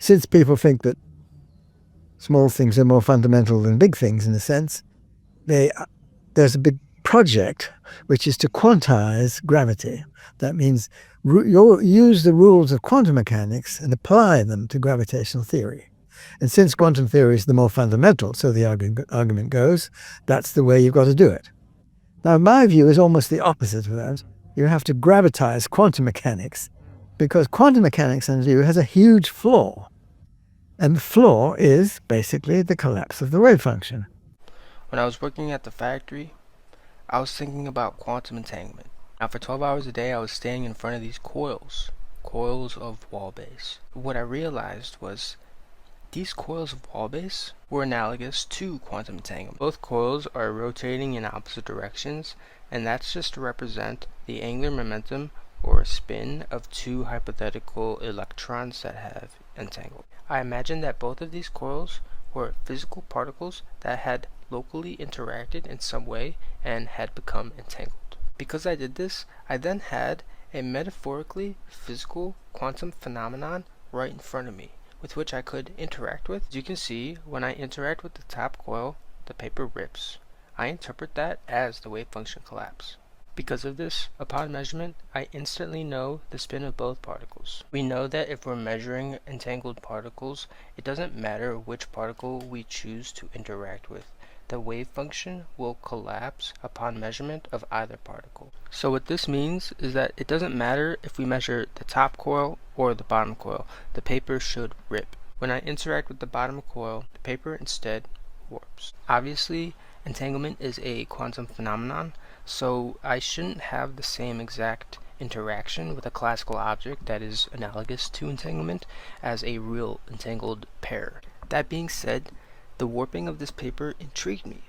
since people think that small things are more fundamental than big things in a sense, there's a big project which is to quantize gravity. That means you'll use the rules of quantum mechanics and apply them to gravitational theory. And since quantum theory is the more fundamental, so the argument goes, that's the way you've got to do it. Now, my view is almost the opposite of that. You have to gravitize quantum mechanics, because quantum mechanics, in view, has a huge flaw. And the flaw is basically the collapse of the wave function. When I was working at the factory, I was thinking about quantum entanglement. Now, for 12 hours a day, I was standing in front of these coils of wall base. What I realized was these coils of wall base were analogous to quantum entanglement. Both coils are rotating in opposite directions, and that's just to represent the angular momentum or spin of two hypothetical electrons that have entangled. I imagine that both of these coils were physical particles that had locally interacted in some way and had become entangled. Because I did this, I then had a metaphorically physical quantum phenomenon right in front of me, with which I could interact with. As you can see, when I interact with the top coil, the paper rips. I interpret that as the wave function collapse. Because of this, upon measurement, I instantly know the spin of both particles. We know that if we're measuring entangled particles, it doesn't matter which particle we choose to interact with. The wave function will collapse upon measurement of either particle. So what this means is that it doesn't matter if we measure the top coil or the bottom coil, the paper should rip. When I interact with the bottom coil, the paper instead warps. Obviously, entanglement is a quantum phenomenon, so I shouldn't have the same exact interaction with a classical object that is analogous to entanglement as a real entangled pair. That being said, the warping of this paper intrigued me